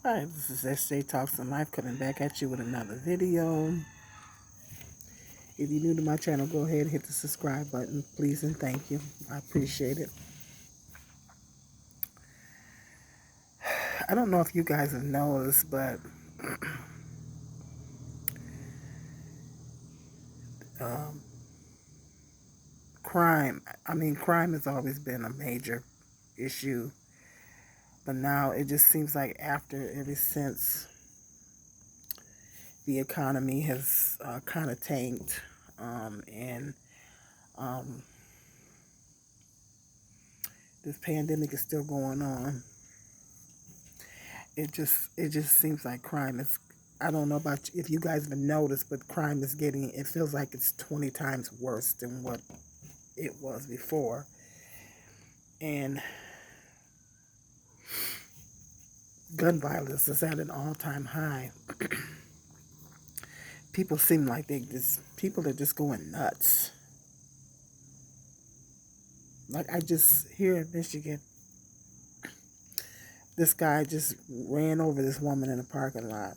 Hi, this is SJ Talks and Life coming back at you with another video. If you're new to my channel, go ahead and hit the subscribe button, please and thank you. I appreciate it. I don't know if you guys have noticed, but um, crime has always been a major issue, but now it just seems like ever since the economy has kind of tanked, and um, this pandemic is still going on. It just seems like crime is, I don't know about if you guys have noticed, but crime is getting, it feels like it's 20 times worse than what it was before. And gun violence is at an all-time high. People are just going nuts. Like, I just, here in Michigan, this guy just ran over this woman in a parking lot.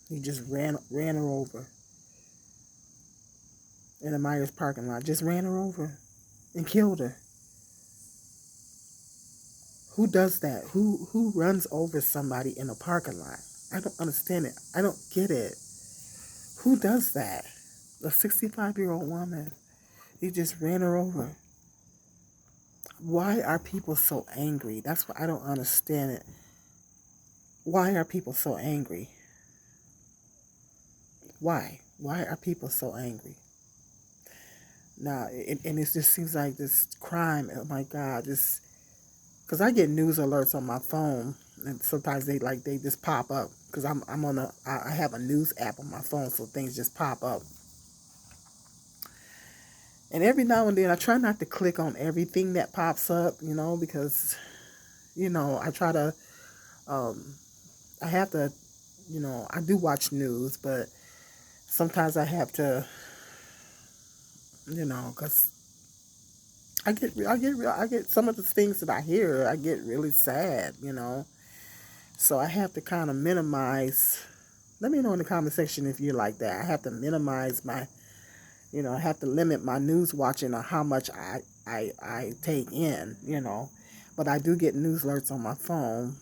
He just ran her over in a Myers parking lot. Just ran her over and killed her. Who does that? Who runs over somebody in a parking lot? I don't understand it. I don't get it. Who does that? A 65-year-old woman. He just ran her over. Why are people so angry? That's what I don't understand it. Why are people so angry? Why? Why are people so angry? Now, and it just seems like this crime, oh my God, this, because I get news alerts on my phone, and sometimes they just pop up, because I'm on I have a news app on my phone, so things just pop up. And every now and then I try not to click on everything that pops up, because I try to um I have to, I do watch news, but sometimes I have to, because I get some of the things that I hear, I get really sad. So I have to kind of minimize. Let me know in the comment section if you're like that. I have to minimize I have to limit my news watching on how much I take in. But I do get news alerts on my phone,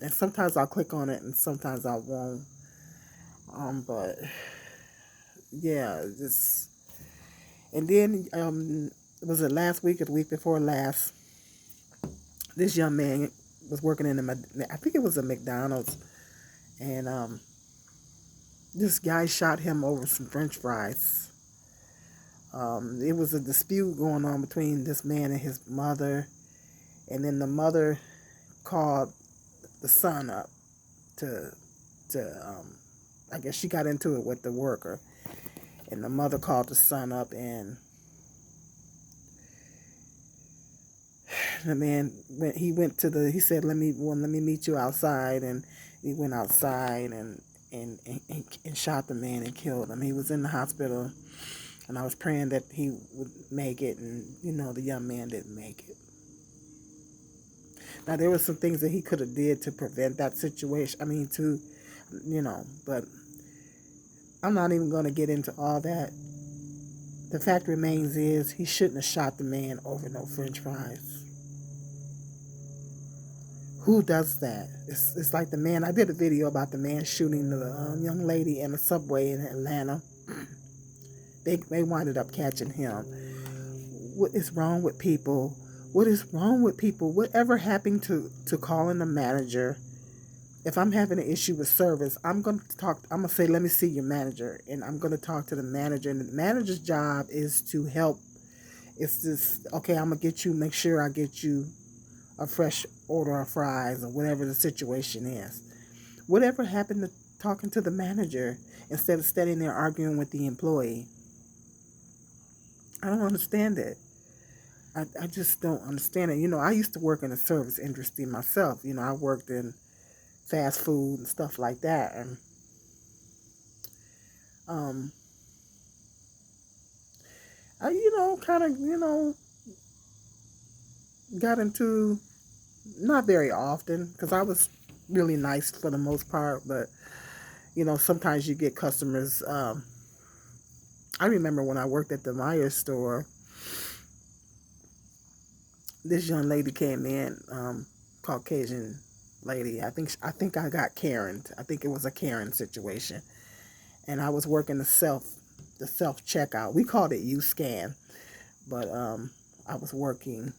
and sometimes I'll click on it, and sometimes I won't. But yeah, just and then was it last week or the week before last? This young man was working in I think it was a McDonald's, and this guy shot him over some French fries. It was a dispute going on between this man and his mother, and then the mother called the son up to I guess she got into it with the worker, and the mother called the son up, and the man he said, let me meet you outside, and he went outside and shot the man and killed him. He was in the hospital, and I was praying that he would make it, and the young man didn't make it. Now, there were some things that he could have did to prevent that situation. I mean, but I'm not even going to get into all that. The fact remains is he shouldn't have shot the man over no French fries. Who does that? It's like the man. I did a video about the man shooting the young lady in the subway in Atlanta. They winded up catching him. What is wrong with people? What is wrong with people? Whatever happened to calling the manager? If I'm having an issue with service, I'm gonna say, let me see your manager, and I'm gonna talk to the manager. And the manager's job is to help. It's just, okay, I'm gonna make sure I get you a fresh order of fries or whatever the situation is. Whatever happened to talking to the manager instead of standing there arguing with the employee? I don't understand it. I just don't understand it. I used to work in the service industry myself. I worked in fast food and stuff like that. And um, I, kind of, got into, not very often, because I was really nice for the most part, but sometimes you get customers. I remember when I worked at the Myers store, this young lady came in, Caucasian lady. I think I got Karen. I think it was a Karen situation, and I was working the self checkout. We called it U Scan, but I was working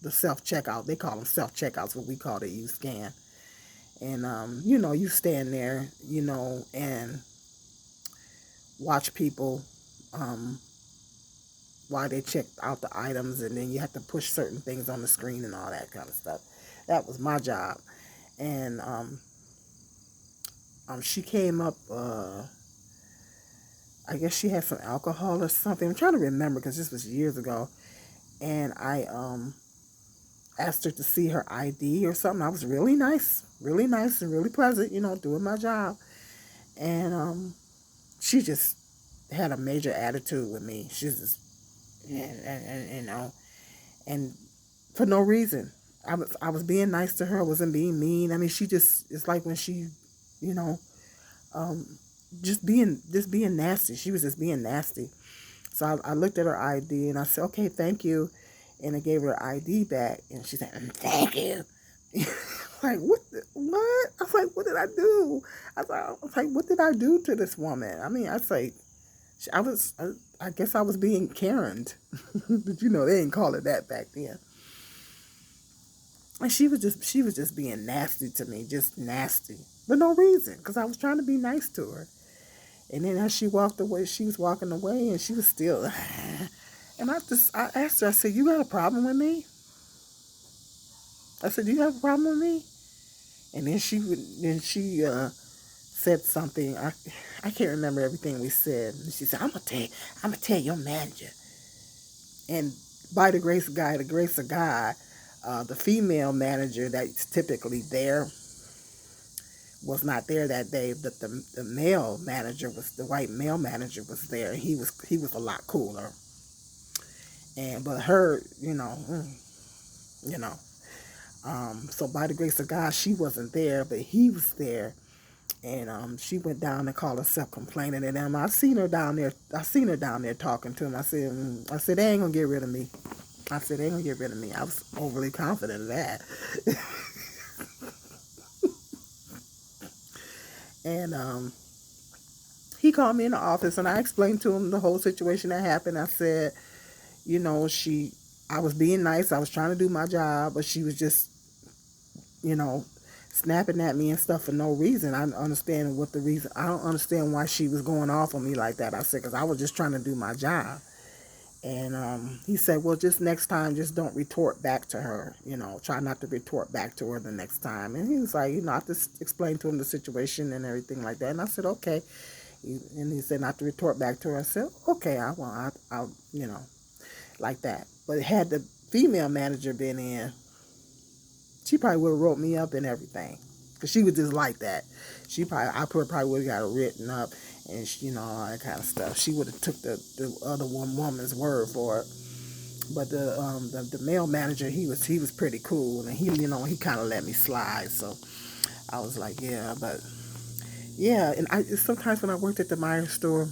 the self checkout. They call them self checkouts, but we called it U Scan. And you stand there, and watch people um, while they check out the items, and then you have to push certain things on the screen and all that kind of stuff. That was my job, and she came up. I guess she had some alcohol or something. I'm trying to remember because this was years ago, and I asked her to see her ID or something. I was really nice and really pleasant, doing my job, and she just had a major attitude with me. She's just and and for no reason. I was being nice to her. I wasn't being mean. I mean, she just it's like when she, you know, um, just being nasty. She was just being nasty. So I looked at her ID and I said, "Okay, thank you," and I gave her her ID back, and she said, "Thank you." Like what? I was like, "What did I do?" I was like, "What did I do to this woman?" I mean, I say, I guess I was being Karen, but they didn't call it that back then. And she was just being nasty to me, just nasty, for no reason, because I was trying to be nice to her. And then as she walked away, she was walking away, and she was still. And I asked her, I said, "You got a problem with me?" I said, "Do you have a problem with me?" And then she said something. I can't remember everything we said. And she said, I'm gonna tell your manager." And by the grace of God, the female manager that's typically there was not there that day. But the white male manager was there. He was a lot cooler. And but her, you know. So by the grace of God, she wasn't there, but he was there. And she went down and called herself complaining to them. I seen her down there. I seen her down there talking to him. I said, "They ain't gonna get rid of me." I said, "They ain't gonna get rid of me." I was overly confident of that. And he called me in the office, and I explained to him the whole situation that happened. I said, she, I was being nice. I was trying to do my job, but she was just, you know, snapping at me and stuff for no reason. I don't understand what the reason. I don't understand why she was going off on me like that. I said, because I was just trying to do my job. And he said, "Well, just next time, just don't retort back to her. Try not to retort back to her the next time." And he was like, I just explained to him the situation and everything like that. And I said, "Okay." And he said not to retort back to her. I said, "Okay, I'll, like that." But had the female manager been in, she probably would have wrote me up and everything, because she was just like that. I probably would have got it written up, and all that kind of stuff. She would have took the other one woman's word for it. But the male manager, he was pretty cool, and he kind of let me slide. So I was like, yeah, but yeah. And I sometimes when I worked at the Myers store,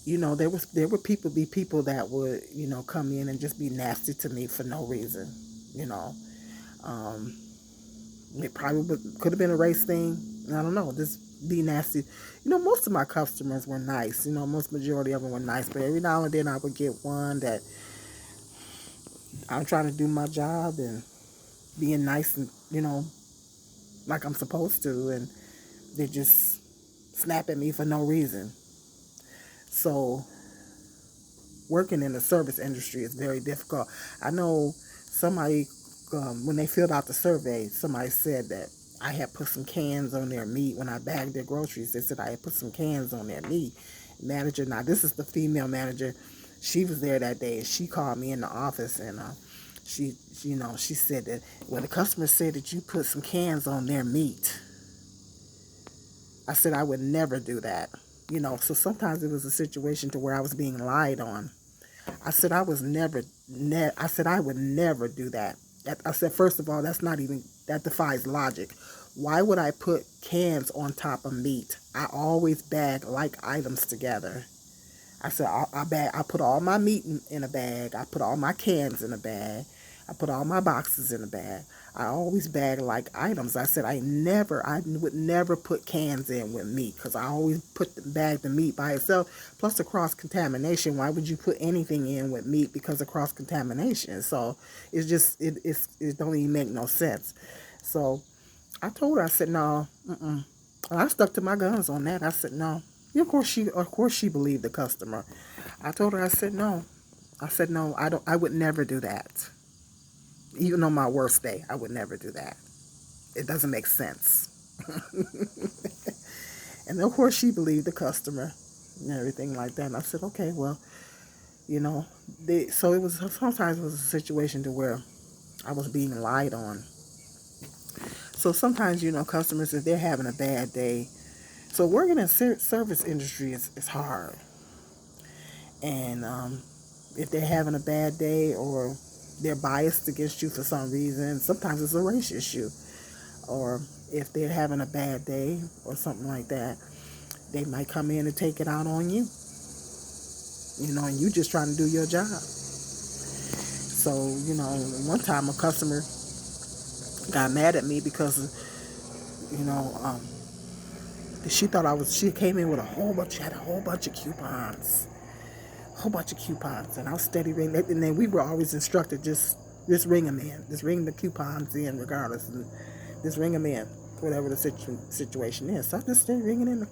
there would people that would come in and just be nasty to me for no reason. You know, um, it probably could have been a race thing. I don't know. Just be nasty. Most of my customers were nice. Most majority of them were nice. But every now and then I would get one that I'm trying to do my job and being nice and like I'm supposed to, and they just snap at me for no reason. So working in the service industry is very difficult. I know somebody, when they filled out the survey, somebody said that I had put some cans on their meat when I bagged their groceries. They said I had put some cans on their meat. Manager, now this is the female manager. She was there that day, and she called me in the office, and she said that when the customer said that you put some cans on their meat, I said I would never do that. So sometimes it was a situation to where I was being lied on. I said I was never, I said I would never do that. I said, first of all, that defies logic. Why would I put cans on top of meat? I always bag like items together. I said, I put all my meat in a bag. I put all my cans in a bag. I put all my boxes in a bag. I always bag like items. I said, I would never put cans in with meat because I always bag the meat by itself. Plus the cross contamination. Why would you put anything in with meat because of cross contamination? So it don't even make no sense. So I told her, I said, no, mm-mm. And I stuck to my guns on that. I said, no. Of course she believed the customer. I told her, I said, no. I said, no, I would never do that. Even on my worst day, I would never do that. It doesn't make sense. And of course she believed the customer and everything like that. And I said, okay, well, you know, so sometimes it was a situation to where I was being lied on. So sometimes, customers, if they're having a bad day, so working in service industry is hard. And if they're having a bad day or they're biased against you for some reason, sometimes it's a race issue. Or if they're having a bad day or something like that, they might come in and take it out on you. And you just trying to do your job. So, one time a customer got mad at me because, you know, um, she came in with had a whole bunch of coupons. Whole bunch of coupons, and I was steady ringing. And then we were always instructed, just ring them in, just ring the coupons in regardless, and just ring them in, whatever the situation is. So I just started ringing in,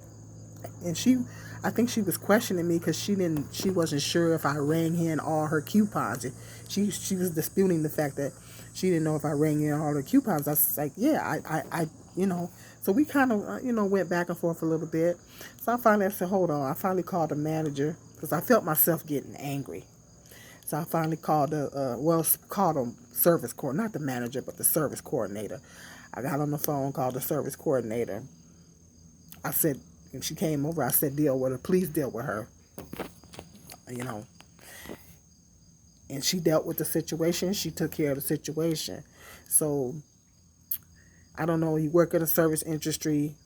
and I think she was questioning me because she wasn't sure if I rang in all her coupons. She was disputing the fact that she didn't know if I rang in all her coupons. I was like, yeah, I So we kind of, went back and forth a little bit. So I finally said, hold on. I finally called the manager because I felt myself getting angry. So I finally called called a service coordinator, not the manager, but the service coordinator. I got on the phone, called the service coordinator. I said, and she came over, I said, deal with her. Please deal with her. You know. And she dealt with the situation. She took care of the situation. So I don't know, you work in the service industry,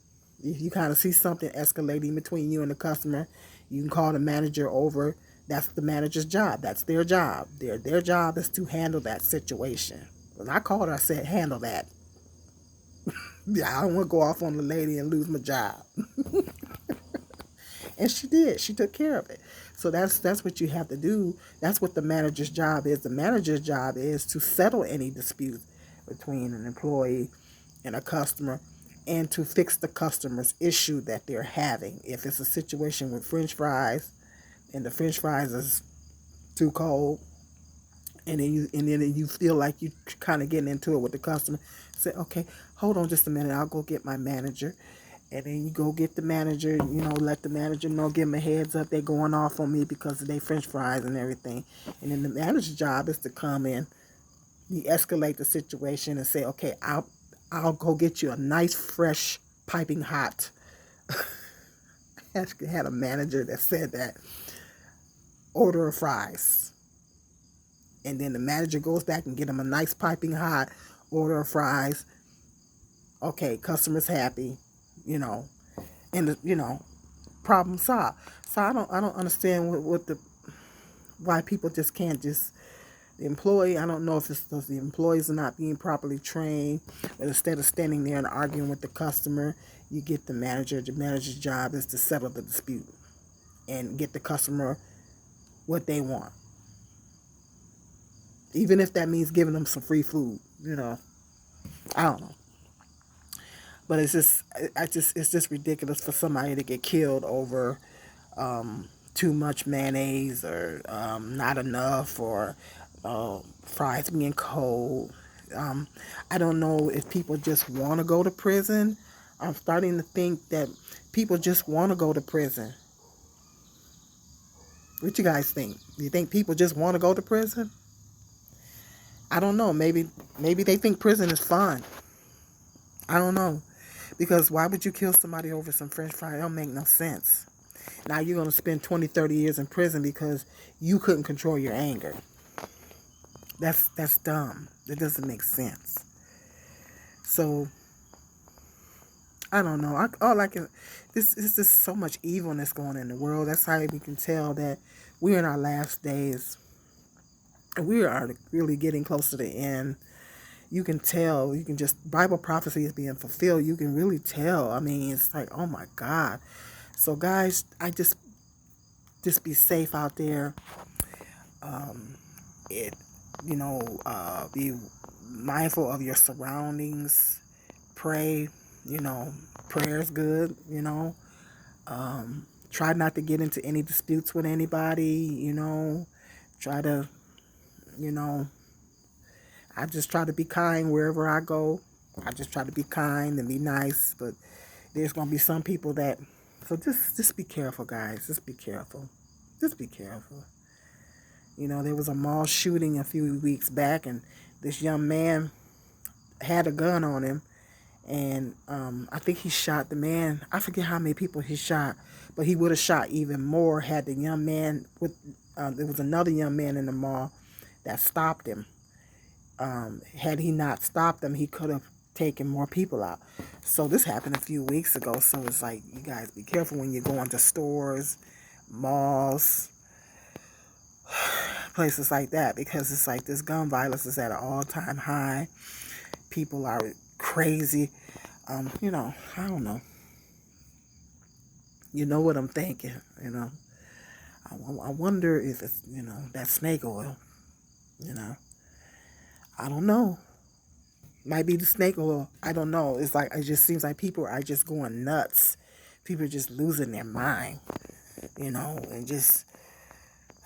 if you kind of see something escalating between you and the customer, you can call the manager over. That's the manager's job. That's their job. Their job is to handle that situation. When I called her, I said, handle that. Yeah, I don't want to go off on the lady and lose my job. And she did. She took care of it. So that's what you have to do. That's what the manager's job is. The manager's job is to settle any dispute between an employee and a customer and to fix the customer's issue that they're having. If it's a situation with French fries and the French fries is too cold, and then you feel like you kind of getting into it with the customer, say, okay, hold on just a minute, I'll go get my manager. And then you go get the manager, let the manager know, give them a heads up, they're going off on me because of their French fries and everything. And then the manager's job is to come in, de-escalate the situation and say, okay, I'll go get you a nice, fresh, piping hot. I actually had a manager that said that, order of fries. And then the manager goes back and get him a nice piping hot order of fries. Okay, customer's happy, and problem solved. So I don't understand why people just can't the employee. I don't know if it's because the employees are not being properly trained, but instead of standing there and arguing with the customer, you get the manager. The manager's job is to settle the dispute and get the customer what they want, even if that means giving them some free food. I don't know. But it's just ridiculous for somebody to get killed over too much mayonnaise or not enough, or fries being cold. I don't know if people just want to go to prison. I'm starting to think that people just want to go to prison. What you guys think? Do you think people just want to go to prison? I don't know. Maybe they think prison is fun. I don't know. Because why would you kill somebody over some French fries? It don't make no sense. Now you're going to spend 20, 30 years in prison because you couldn't control your anger. That's dumb. That doesn't make sense. So I don't know. All I can, this is just so much evilness going in the world. That's how we can tell that we're in our last days. And we are really getting close to the end. You can tell. You can just Bible prophecy is being fulfilled. You can really tell. I mean, it's like, oh my God. So guys, I just be safe out there. It, be mindful of your surroundings. Pray. Prayer is good. Try not to get into any disputes with anybody. Try to, you know, I just try to be kind wherever I go. I just try to be kind and be nice, but there's gonna be some people that. So just be careful, guys. Just be careful. Just be careful. There was a mall shooting a few weeks back, and this young man had a gun on him, and I think he shot the man. I forget how many people he shot, but he would have shot even more had the young man with. There was another young man in the mall that stopped him. Had he not stopped him, he could have taken more people out. So this happened a few weeks ago. So it's like, you guys be careful when you go into stores, malls, places like that, because it's like this gun violence is at an all-time high. People are crazy. I don't know. You know what I'm thinking. I wonder if it's that snake oil. You know, I don't know. Might be the snake oil. I don't know. It's like, it just seems like people are just going nuts. People are just losing their mind. And just,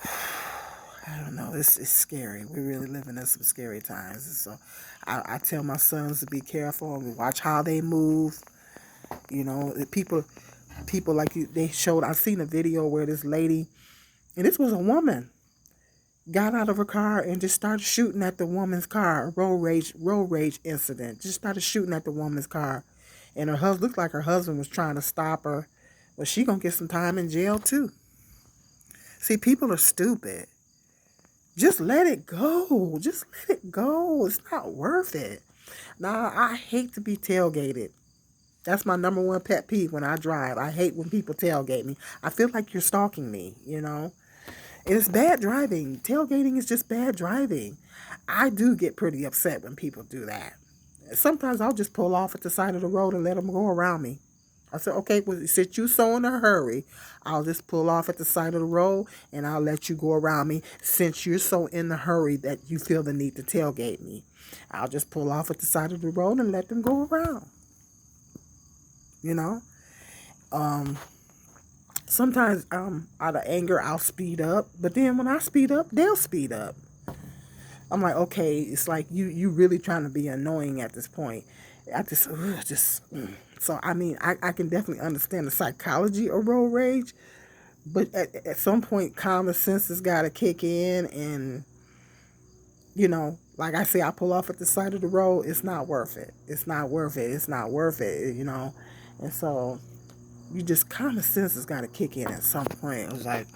I don't know. It's scary. We're really living in some scary times. And so I tell my sons to be careful and watch how they move. People like they showed. I seen a video where this lady, and this was a woman, got out of her car and just started shooting at the woman's car. Road rage incident. Just started shooting at the woman's car, and her husband looked like her husband was trying to stop her, but she gonna get some time in jail too. See, people are stupid. Just let it go. Just let it go. It's not worth it. Now, I hate to be tailgated. That's my number one pet peeve when I drive. I hate when people tailgate me. I feel like you're stalking me. It's bad driving. Tailgating is just bad driving. I do get pretty upset when people do that. Sometimes I'll just pull off at the side of the road and let them go around me. I said, okay, well, since you're so in a hurry, I'll just pull off at the side of the road and I'll let you go around me since you're so in the hurry that you feel the need to tailgate me. I'll just pull off at the side of the road and let them go around. You know? Sometimes out of anger, I'll speed up. But then when I speed up, they'll speed up. I'm like, okay, it's like you really trying to be annoying at this point. I just. So, I mean, I can definitely understand the psychology of road rage, but at some point, common sense has got to kick in. And, like I say, I pull off at the side of the road. It's not worth it. It's not worth it. It's not worth it. And so, common sense has got to kick in at some point. It was like,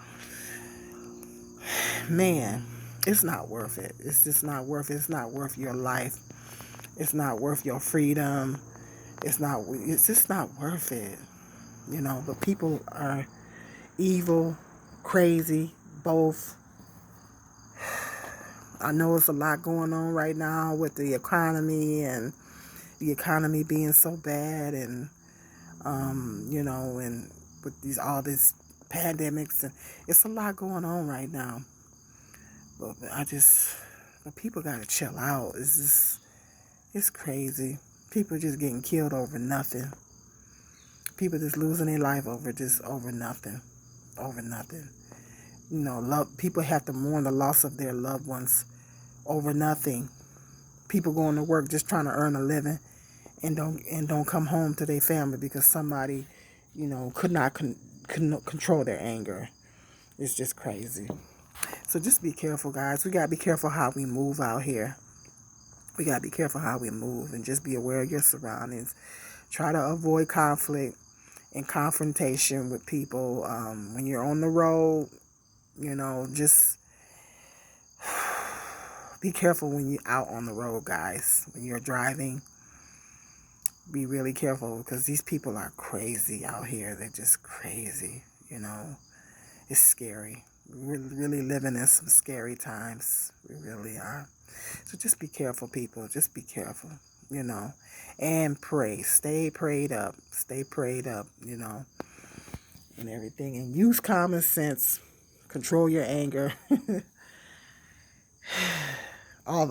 man, it's not worth it. It's just not worth it. It's not worth your life. It's not worth your freedom. It's just not worth it. But people are evil, crazy, both. I know it's a lot going on right now with the economy and the economy being so bad, and and with all these pandemics, and it's a lot going on right now. But people gotta chill out. It's crazy. People just getting killed over nothing. People just losing their life over nothing. Over nothing. People have to mourn the loss of their loved ones over nothing. People going to work just trying to earn a living and don't come home to their family because somebody, could not control their anger. It's just crazy. So just be careful, guys. We gotta be careful how we move out here. We gotta be careful how we move and just be aware of your surroundings. Try to avoid conflict and confrontation with people. When you're on the road, just Be careful when you're out on the road, guys. When you're driving, be really careful because these people are crazy out here. They're just crazy, you know. It's scary. We're really living in some scary times. We really are. So just be careful, people. Just be careful, you know. And pray. Stay prayed up. Stay prayed up, you know, and everything. And use common sense. Control your anger. all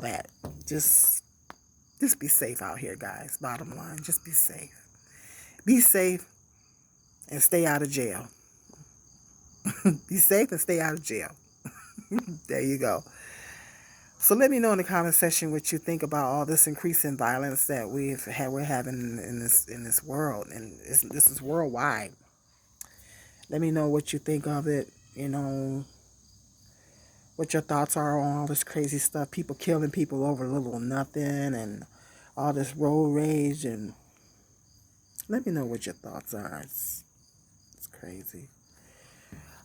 that. Just be safe out here, guys. Bottom line, just be safe. Be safe and stay out of jail. Be safe and stay out of jail. There you go. So let me know in the comment section what you think about all this increasing violence that we're having in this world, and this is worldwide. Let me know what you think of it. You know, what your thoughts are on all this crazy stuff. People killing people over little or nothing, and all this road rage. And let me know what your thoughts are. It's crazy.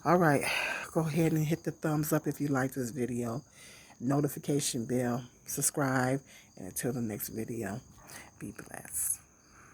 All right, go ahead and hit the thumbs up if you like this video. Notification bell, subscribe, and until the next video, be blessed.